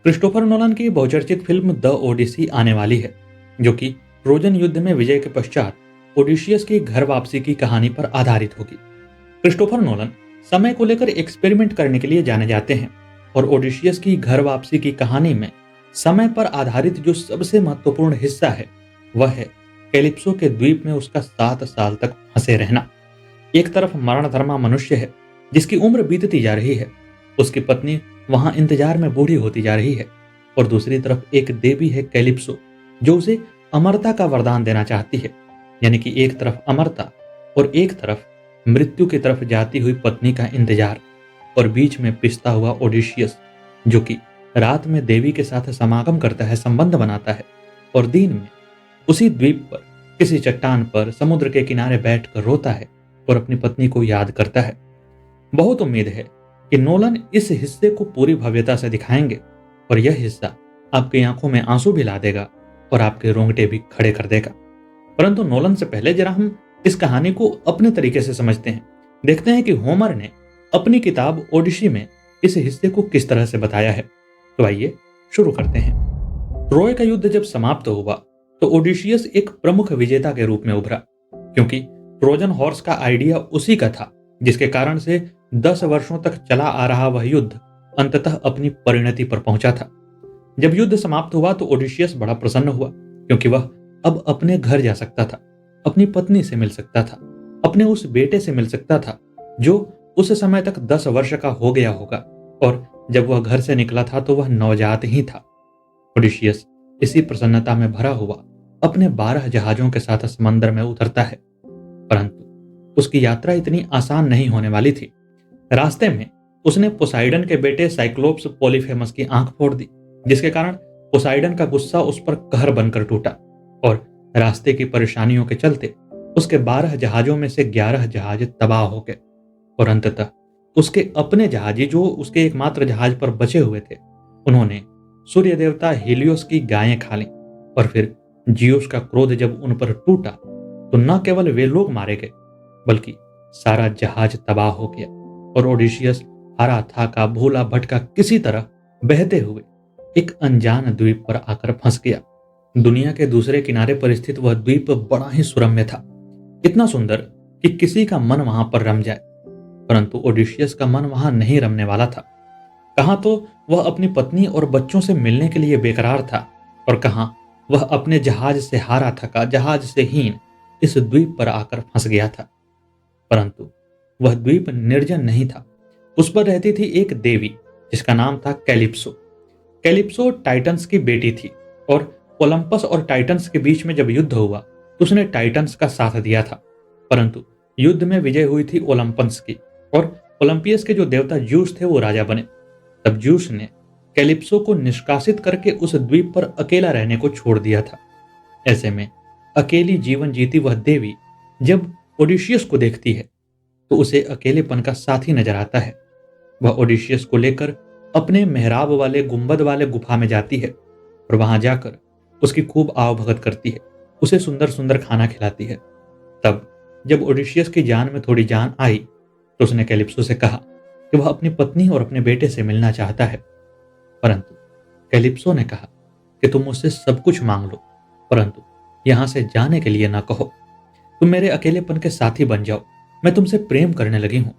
Christopher Nolan की बहुचर्चित film the Odissi आने वाली है, जो कि ट्रोजन युद्ध में विजय के पश्चात ओडिशियस की घर वापसी की कहानी पर आधारित होगी। क्रिस्टोफर नोलन समय को लेकर एक्सपेरिमेंट करने के लिए जाने जाते हैं और ओडिशियस की घर वापसी की कहानी में समय पर आधारित जो सबसे महत्वपूर्ण हिस्सा है वह है कैलिप्सो के द्वीप में उसका 7 साल तक फंसे रहना। एक तरफ मरणधर्मा मनुष्य है जिसकी उम्र बीतती जा रही है, उसकी पत्नी वहां इंतजार में बूढ़ी होती जा रही है, और दूसरी तरफ एक देवी है कैलिप्सो जो उसे अमरता का वरदान देना चाहती है। यानी कि एक तरफ अमरता और एक तरफ मृत्यु की तरफ जाती हुई पत्नी का इंतजार, और बीच में पिसता हुआ ओडिशियस जो कि रात में देवी के साथ समागम करता है, संबंध बनाता है, और दिन में उसी द्वीप पर किसी चट्टान पर समुद्र के किनारे बैठकर रोता है और अपनी पत्नी को याद करता है। बहुत उम्मीद है कि नोलन इस हिस्से को पूरी भव्यता से दिखाएंगे और यह हिस्सा आपकी आंखों में आंसू भी ला देगा और आपके रोंगटे भी खड़े कर देगा। परंतु नोलन से पहले जरा हम इस कहानी को अपने तरीके से समझते हैं। देखते हैं कि होमर ने अपनी किताब ओडिसी में इस हिस्से को किस तरह से बताया है। तो आइए शुरू करते हैं। ट्रोय का युद्ध जब समाप्त हुआ तो ओडिशियस एक प्रमुख विजेता के रूप में उभरा, क्योंकि ट्रोजन हॉर्स का आइडिया उसी का था जिसके कारण से 10 वर्षों तक चला आ रहा वह युद्ध अंततः अपनी परिणति पर पहुंचा था। जब युद्ध समाप्त हुआ तो ओडिशियस बड़ा प्रसन्न हुआ, क्योंकि वह अब अपने घर जा सकता था, अपनी पत्नी से मिल सकता था, अपने उस बेटे से मिल सकता था जो उस समय तक 10 वर्ष का हो गया होगा, और जब वह घर से निकला था तो वह नवजात ही था। ओडिशियस इसी प्रसन्नता में भरा हुआ अपने 12 जहाजों के साथ समंदर में उतरता है, परंतु उसकी यात्रा इतनी आसान नहीं होने वाली थी। रास्ते में उसने पोसाइडन के बेटे साइक्लोप्स पॉलीफेमस की आंख फोड़ दी, जिसके कारण पोसाइडन का गुस्सा उस पर कहर बनकर टूटा, और रास्ते की परेशानियों के चलते उसके 12 जहाजों में से 11 जहाज तबाह हो गए, और अंततः उसके अपने जहाजी जो उसके एकमात्र जहाज पर बचे हुए थे, उन्होंने सूर्य देवता हीलियोस की गायें खा लीं, और फिर जियोस का क्रोध जब उन पर टूटा तो न केवल वे लोग मारे गए बल्कि सारा जहाज तबाह हो गया, और ओडिशियस हरा थाका भूला भटका किसी तरह बहते हुए एक अनजान द्वीप पर आकर फंस गया। दुनिया के दूसरे किनारे पर स्थित वह द्वीप बड़ा ही सुरम्य था, इतना सुंदर कि किसी का मन वहां पर रम जाए, परंतु ओडिशियस का मन वहां नहीं रमने वाला था। कहां तो वह अपनी पत्नी और बच्चों से मिलने के लिए बेकरार था, और कहां वह अपने जहाज से हारा थका, जहाज से हीन इस द्वीप पर आकर फंस गया था। परंतु वह द्वीप निर्जन नहीं था, उस पर रहती थी एक देवी जिसका नाम था कैलिप्सो। कैलिप्सो टाइटन्स की बेटी थी, और ओलंपस और टाइटन्स के बीच में जब युद्ध हुआ तो उसने टाइटन्स का साथ दिया था, परंतु युद्ध में विजय हुई थी ओलंपस की, और ओलंपियस के जो देवता ज्यूस थे वो राजा बने। तब ज्यूस ने कैलिप्सो को निष्कासित करके उस द्वीप पर अकेला रहने को छोड़ दिया था। ऐसे में अकेली जीवन जीती वह देवी जब ओडिशियस को देखती है तो उसे अकेलेपन का साथी नजर आता है। वह ओडिशियस को लेकर अपने मेहराब वाले गुंबद वाले गुफा में जाती है, और वहां जाकर उसकी खूब आवभगत करती है, उसे सुंदर सुंदर खाना खिलाती है। तब जब ओडिशियस की जान में थोड़ी जान आई तो उसने कैलिप्सो से कहा कि वह अपनी पत्नी और अपने बेटे से मिलना चाहता है, परंतु कैलिप्सो ने कहा कि तुम मुझसे सब कुछ मांग लो, परंतु यहां से जाने के लिए ना कहो। तुम मेरे अकेलेपन के साथी बन जाओ, मैं तुमसे प्रेम करने लगी हूं,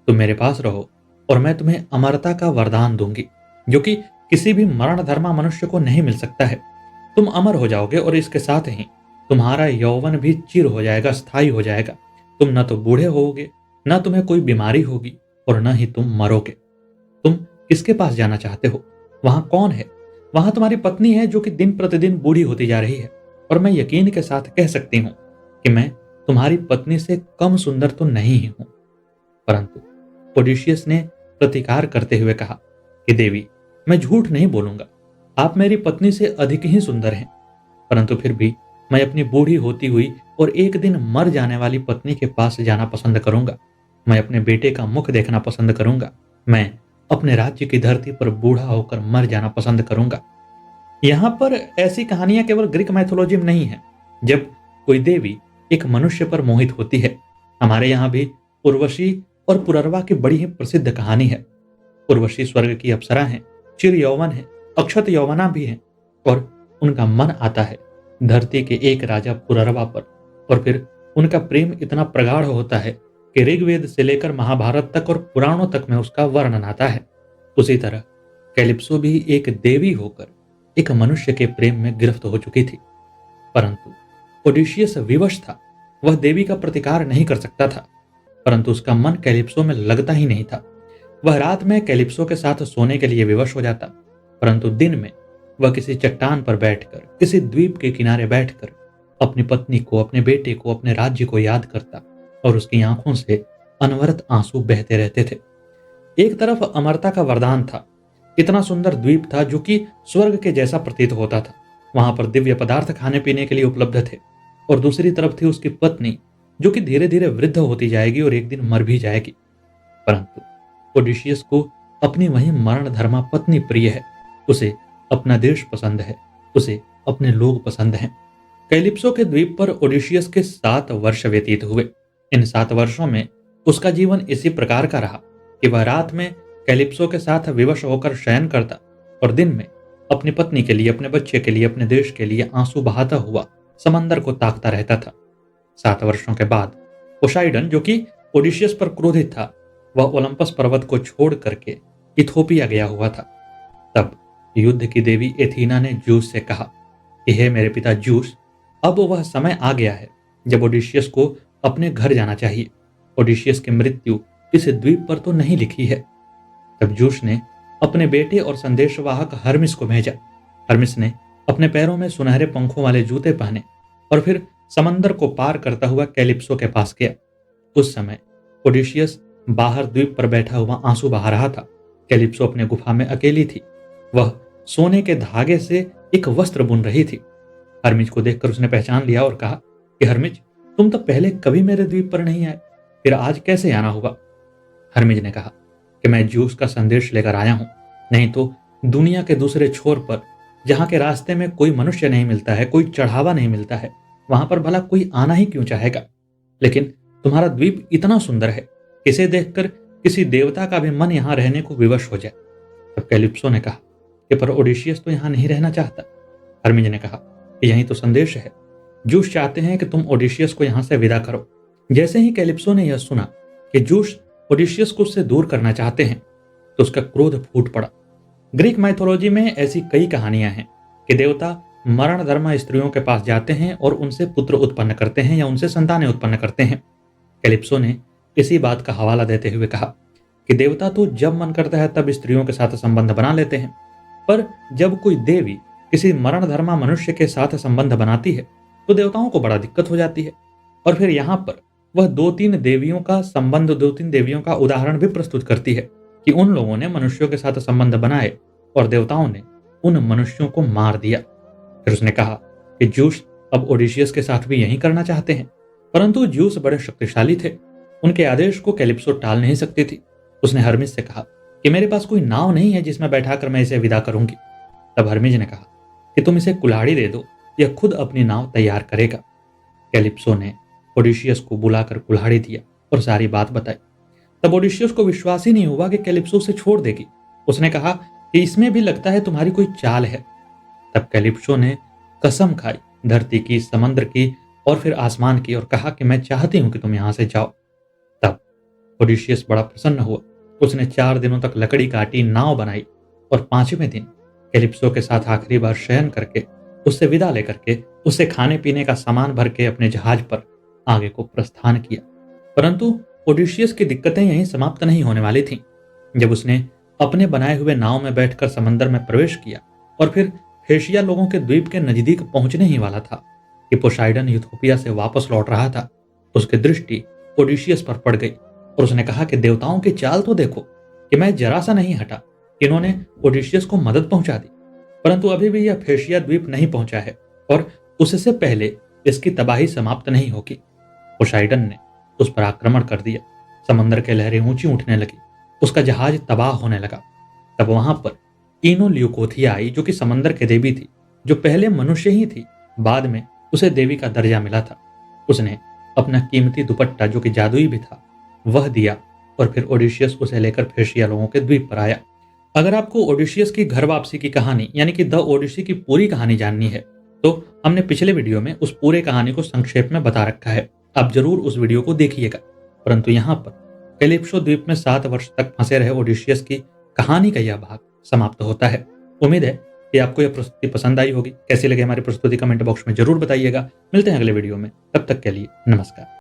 तुम मेरे पास रहो और मैं तुम्हें अमरता का वरदान दूंगी जो कि किसी भी मरण धर्मा मनुष्य को नहीं मिल सकता है। तुम अमर हो जाओगे और इसके साथ ही तुम्हारा यौवन भी चिर हो जाएगा, स्थायी हो जाएगा। तुम न तो बूढ़े होगे, न तुम्हें कोई बीमारी होगी, और न ही तुम मरोगे। तुम किसके पास जाना चाहते हो? वहां कौन है? वहां तुम्हारी पत्नी है जो कि दिन प्रतिदिन बूढ़ी होती जा रही है, और मैं यकीन के साथ कह सकती हूं कि मैं तुम्हारी पत्नी से कम सुंदर तो नहीं ही हूं। परंतु ओडिशियस ने प्रतिकार करते हुए कहा कि देवी, मैं झूठ नहीं बोलूंगा, आप मेरी पत्नी से अधिक ही सुंदर हैं, परंतु फिर भी मैं अपनी बूढ़ी होती हुई और एक दिन मर जाने वाली पत्नी के पास जाना पसंद करूंगा। मैं अपने बेटे का मुख देखना पसंद करूंगा। मैं अपने राज्य की धरती पर बूढ़ा होकर मर जाना पसंद करूंगा। यहां पर ऐसी कहानियां केवल ग्रीक मैथोलॉजी में नहीं है जब कोई देवी एक मनुष्य पर मोहित होती है। हमारे यहां भी उर्वशी और पुररवा की बड़ी ही प्रसिद्ध कहानी है। उर्वशी स्वर्ग की अप्सरा हैं, चिर यौवन है, अक्षत यौवना भी हैं और उनका मन आता है धरती के एक राजा पुररवा पर। और फिर उनका प्रेम इतना प्रगाढ़ होता है कि ऋग्वेद से लेकर महाभारत तक और पुराणों तक में उसका वर्णन आता है। उसी तरह कैलिप्सो भी एक देवी होकर एक मनुष्य के प्रेम में गिरफ्त हो चुकी थी, परंतु ओडिशियस विवश था। वह देवी का प्रतिकार नहीं कर सकता था, परंतु उसका मन कैलिप्सो में लगता ही नहीं था। वह रात में कैलिप्सो के साथ सोने के लिए विवश हो जाता, परंतु दिन में वह किसी चट्टान पर बैठकर, किसी द्वीप के किनारे बैठकर अपनी पत्नी को, अपने बेटे को, अपने राज्य को याद करता और उसकी आंखों से अनवरत आंसू बहते रहते थे। एक तरफ अमरता का वरदान था, इतना सुंदर द्वीप था जो कि स्वर्ग के जैसा प्रतीत होता था। वहां पर दिव्य पदार्थ खाने पीने के लिए उपलब्ध थे। और दूसरी तरफ थी उसकी पत्नी जो कि धीरे धीरे वृद्ध होती जाएगी और एक दिन मर भी जाएगी। परंतु ओडिशियस को अपनी वही मरण धर्मा पत्नी प्रिय है। उसे अपना देश पसंद है, उसे अपने लोग पसंद हैं। कैलिप्सो के द्वीप पर ओडिशियस के 7 वर्ष व्यतीत हुए। इन 7 वर्षों में उसका जीवन इसी प्रकार का रहा कि वह रात में कैलिप्सो के साथ विवश होकर शयन करता और दिन में अपनी पत्नी के लिए, अपने बच्चे के लिए, अपने देश के लिए आंसू बहाता हुआ समंदर को ताकता रहता था। 7 वर्षों के बाद पोसाइडन, जो कि ओडिशियस पर क्रोधित था, वह ओलंपस पर्वत को छोड़ करके इथोपिया गया हुआ था। तब युद्ध की देवी एथीना ने जूस से कहा कि हे मेरे पिता जूस, अब वह समय आ गया है जब ओडिशियस को अपने घर जाना चाहिए। ओडिशियस की मृत्यु इस द्वीप पर तो नहीं लिखी है। तब जूस ने अपने बेटे और संदेशवाहक हर्मिस को भेजा। हर्मिस ने अपने पैरों में सुनहरे पंखों वाले जूते पहने और फिर समंदर को पार करता हुआ कैलिप्सो के पास गया। उस समय ओडिशियस बाहर द्वीप पर बैठा हुआ आंसू बहा रहा था। कैलिप्सो अपने गुफा में अकेली थी। वह सोने के धागे से एक वस्त्र बुन रही थी। हर्मिज को देखकर उसने पहचान लिया और कहा कि हर्मिज, तुम तो पहले कभी मेरे द्वीप पर नहीं आए, फिर आज कैसे आना हुआ? हर्मिज ने कहा कि मैं ज्यूस का संदेश लेकर आया हूं, नहीं तो दुनिया के दूसरे छोर पर, जहां के रास्ते में कोई मनुष्य नहीं मिलता है, कोई चढ़ावा नहीं मिलता है, वहां पर भला कोई आना ही क्यों चाहेगा? लेकिन तुम्हारा द्वीप इतना सुंदर है, इसे देखकर किसी देवता का भी मन यहां रहने को विवश हो जाए। तब कैलिप्सो ने कहा कि पर ओडिशियस तो यहां नहीं रहना चाहता। हर्मिज ने कहा कि यही तो संदेश है, जूस चाहते हैं कि तुम ओडिशियस को यहां से विदा करो। जैसे ही कैलिप्सो ने यह सुना कि जूस ओडिशियस को उससे दूर करना चाहते हैं, तो उसका क्रोध फूट पड़ा। ग्रीक माइथोलॉजी में ऐसी कई कहानियां हैं कि देवता मरणधर्मा स्त्रियों के पास जाते हैं और उनसे पुत्र उत्पन्न करते हैं या उनसे संतानें उत्पन्न करते हैं। कैलिप्सो ने इसी बात का हवाला देते हुए कहा कि देवता तो जब मन करता है तब स्त्रियों के साथ संबंध बना लेते हैं, पर जब कोई देवी किसी मरणधर्मा मनुष्य के साथ संबंध बनाती है तो देवताओं को बड़ा दिक्कत हो जाती है। और फिर यहां पर वह 2-3 देवियों का संबंध, 2-3 देवियों का उदाहरण भी प्रस्तुत करती है कि उन लोगों ने मनुष्यों के साथ संबंध बनाए और देवताओं ने उन मनुष्यों को मार दिया। फिर उसने कहा कि जूस अब ओडिशियस के साथ भी यही करना चाहते हैं, परंतु जूस बड़े शक्तिशाली थे, उनके आदेश को कैलिप्सो टाल नहीं सकती थी। उसने हर्मिस से कहा कि मेरे पास कोई नाव नहीं है जिसमें बैठाकर मैं इसे विदा करूंगी। तब हर्मिज ने कहा कि तुम इसे कुल्हाड़ी दे दो, यह खुद अपनी नाव तैयार करेगा। कैलिप्सो ने ओडिशियस को बुलाकर कुल्हाड़ी दिया और सारी बात बताई। तब ओडिशियस को विश्वास ही नहीं हुआ कि कैलिप्सो उसे छोड़ देगी। उसने कहा कि इसमें भी लगता है तुम्हारी कोई चाल है। तब कैलिप्सो ने कसम खाई धरती की, समंदर की और फिर आसमान की, और कहा कि मैं चाहती हूं कि तुम यहां से जाओ। तब ओडिशियस बड़ा प्रसन्न हुआ। उसने 4 दिनों तक लकड़ी काटी, नाव बनाई और 5वें दिन कैलिप्सो के साथ आखिरी बार शयन करके, उससे विदा लेकर के, उससे खाने पीने का सामान भर के अपने जहाज पर आगे को प्रस्थान किया। परंतु ओडिशियस की दिक्कतें यहीं समाप्त नहीं होने वाली थीं। जब उसने अपने बनाए हुए नाव में बैठकर समंदर में प्रवेश किया और फिर फेशिया लोगों के द्वीप के नजदीक पहुंचने ही वाला था कि पोसाइडन यूथोपिया से वापस लौट रहा था, उसकी दृष्टि ओडिशियस पर पड़ गई और उसने कहा कि देवताओं की चाल तो देखो कि मैं जरा सा नहीं हटा कि इन्होंने ओडिशियस को मदद पहुंचा दी, परंतु अभी भी यह फेशिया द्वीप नहीं पहुंचा है और उससे पहले इसकी तबाही समाप्त नहीं होगी। पोसाइडन ने उस पर आक्रमण कर दिया। समंदर की लहरें ऊंची उठने लगी, उसका जहाज तबाह होने लगा। तब वहां पर इनो ल्यूकोथिया आई, जो कि समंदर की देवी थी, जो पहले मनुष्य ही थी, बाद में उसे देवी का दर्जा मिला था। उसने अपना कीमती दुपट्टा, जो कि जादुई भी था, वह दिया और फिर ओडिशियस उसे लेकर फेशिया लोगों के द्वीप पर आया। अगर आपको ओडिशियस की घर वापसी की कहानी यानी कि द ओडिसी की पूरी कहानी जाननी है, तो हमने पिछले वीडियो में उस पूरे कहानी को संक्षेप में बता रखा है। आप जरूर उस वीडियो को देखिएगा। परंतु यहाँ पर कैलिप्सो द्वीप में 7 वर्ष तक फंसे रहे ओडिशियस की कहानी का यह भाग समाप्त होता है। उम्मीद है कि आपको यह प्रस्तुति पसंद आई होगी। कैसी लगे हमारी प्रस्तुति कमेंट बॉक्स में जरूर बताइएगा। मिलते हैं अगले वीडियो में, तब तक के लिए नमस्कार।